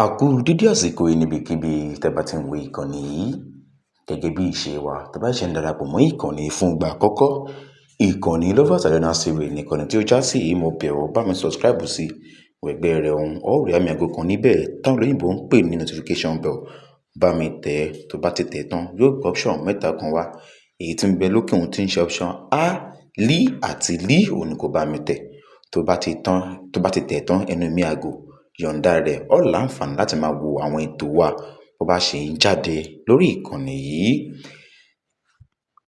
A kú dédé àsìkò yìí níbikíbi tẹ́ bá ti ń wo ìkànnì yìí. Gẹ́gẹ́ bí ìṣe wa, tẹ́ bá ṣe ń darapọ̀ mọ́ ìkànnì fún ìgbà àkọ́kọ́, ìkànnì Lovers Arena TV ní ìkànnì tí ó já sí yìí. Mo bẹ̀ ọ́, bá mi subscribe sí ẹgbẹ́ rẹ̀ ọ̀hún. Ó rí àmì aago kan níbẹ̀ táwọn olóyìnbó ń pè ní notification bell. Bá mi tẹ̀ ẹ́, tó bá ti tẹ̀ tán yóò gbé option mẹ́ta kan wá. Èyí tí ń bẹ lókè òun tí ń ṣe option a lí àti lí òun ni kò bá mi tẹ̀. Tó bá ti tẹ̀ tán ẹnu mi aago yọ̀ǹda rẹ̀, ó láǹfààní láti máa wo àwọn ètò wa bó bá ṣe ń jáde lórí ìkànnì yìí.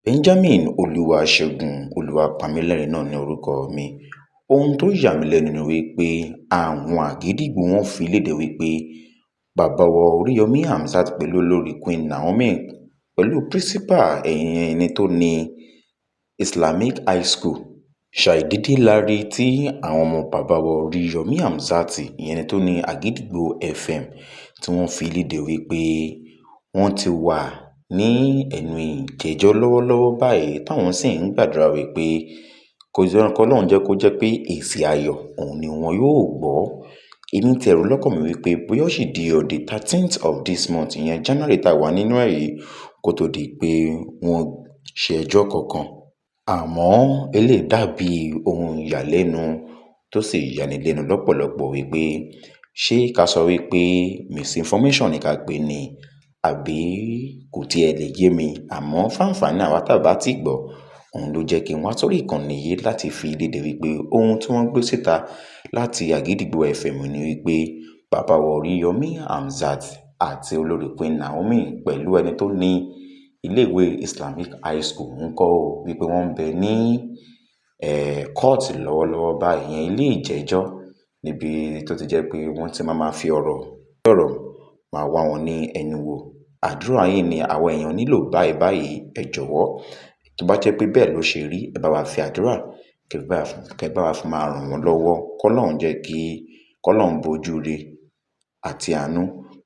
Benjamin Olúwaṣẹ́gun Olúwapamílẹ́rìn náà ní orúkọ mi. Ohun tó yà mí lẹ́nu ni wípé àwọn àgídìgbò wọn fi léde wípé bàbá wa Oríyọmí Hamzat pẹ̀lú olórí Queen Naomi pẹ̀lú principal ẹni tó ní Islamic High School ṣàìdédé lárí tí àwọn ọmọ bàbá wa Oríyọmí Hamzat ìyẹn tó ní Àgídìgbò FM tí wọ́n fi léde wípé wọ́n ti wà ní ẹnu ìjẹ́jọ́ lọ́wọ́lọ́wọ́ báyìí táwọn sì ń gbàdúrà wípé k'Ọlọ́run jẹ́ kó jẹ́ pé èsì ayọ̀ òun ni wọn yóò gbọ́. Èmi ti ẹ̀rù lọ́kàn mi wípé bóyá ó sì di on the 13th of this month ìyẹn January tá wà nínú ẹ̀ yìí kó tó di pé wọ́n ṣe ẹjọ́ kankan. Àmọ́ eléyìí dàbí ohun ìyàlẹ́nu tó sì yanilẹ́nu lọ́pọ̀lọpọ̀ wípé ṣé ká sọ wípé misinformation ni ká pè ní àbí kò tiẹ̀ lè yé mi. Àmọ́ fáǹfààní àwa tá bá ti gbọ́, òun ló jẹ́ kí n wá sórí ìkànnì yìí láti fi léde wípé ohun tí wọ́n gbé síta láti Àgídìgbò FM ni wípé bàbá wa Oríyọmí Hamzat àti olórí Queen Naomi pẹ̀lú ẹni tó ní ilé-ìwé Islamic High School ń kọ́ ò wípé wọ́n ń bẹ ní court lọ́wọ́lọ́wọ́ báyìí, ìyẹn ilé ìjẹ́jọ́ níbi tó ti jẹ́ pé wọ́n ti máa fi ọ̀rọ̀ máa wá wọn ní ẹnu wò. Àdúrà yín ni àwọn èèyàn nílò báyìí. Ẹ jọ̀wọ́ tó bá jẹ́ pé bẹ́ẹ̀ ló ṣe rí, ẹ bá wa fi àdúrà kẹ́ bá wa fi máa ràn wọ́n lọ́wọ́. K'Ọlọ́run bójú re àti àánú,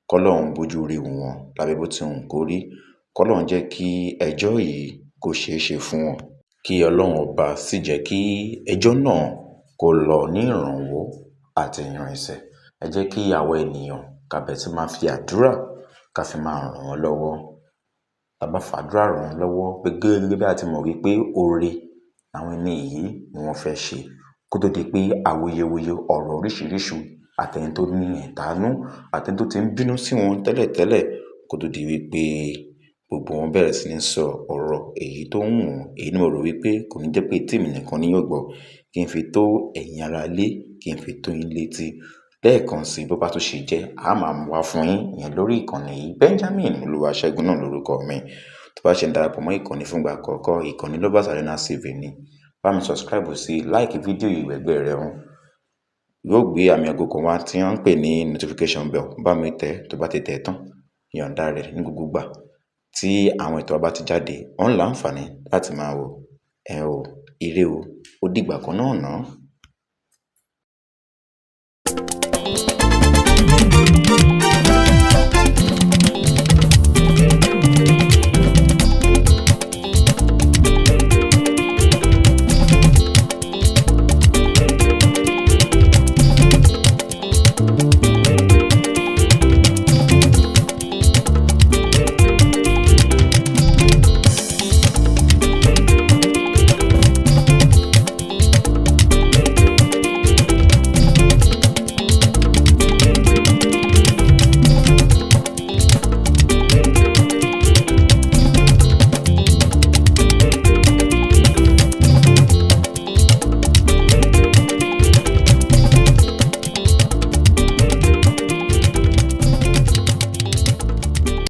k'Ọlọ́run bójú re wò wọ́n lábẹ́ bó ti hù kó rí. K'Ọlọ́run jẹ́ kí ẹjọ́ yìí kó ṣeé ṣe fún wọn. Kí Ọlọ́run ọba sì jẹ́ kí ẹjọ́ náà kó lọ ní ìrànwọ́ àti ìrìnsẹ̀. Ẹ jẹ́ kí àwọn ènìyàn ká bẹ̀rẹ̀ sí máa fi àdúrà ká fi máa ràn wọ́n lọ́wọ́. Tá bá fàdúrà ràn wọ́n lọ́wọ́ pé gẹ́gẹ́ bí a ti mọ̀ wípé oore àwọn ẹni yìí ni wọ́n fẹ́ ṣe kó tó di pé awuyewuye ọ̀rọ̀ oríṣiríṣi àtẹni tó ní ẹ̀tanú àtẹni tó ti ń bínú sí wọn tẹ́lẹ̀tẹ́lẹ̀ kó tó di wípé gbogbo wọn bẹ̀rẹ̀ sí ní sọ ọ̀rọ̀ èyí tó ń wù wọ́n. Èyí ni mo rò wípé kò ní jẹ́ pé tèmi nìkan ni yóò gbọ́. Kí n fi tó ẹ̀yin ará ilé, kí n fi tó yín létí. Lẹ́ẹ̀kan sí bó bá tún ṣe jẹ́, a máa mú wá fún yín ìyẹn lórí ìkànnì yìí. Benjamin Olúwaṣẹ́gun náà lórúkọ mi. Tó bá ṣe ń darapọ̀ mọ́ ìkànnì fún ìgbà àkọ́kọ́, ìkànnì Lovers Arena TV ni. Bá mi subscribe sí, like fídíò yìí ẹgbẹ́ rẹ̀ ọ̀hún. Yóò gbé àmì aago kan wá tí wọ́n ń pè ní notification bell. Bá mi tẹ̀, tó bá ti tẹ̀ tán yọ̀ǹda rẹ̀ ní gbogbo ìgbà tí àwọn ètò wa bá ti jáde. Ó ń láǹfààní láti máa wo. Ire o, ó dìgbà kan náà ná.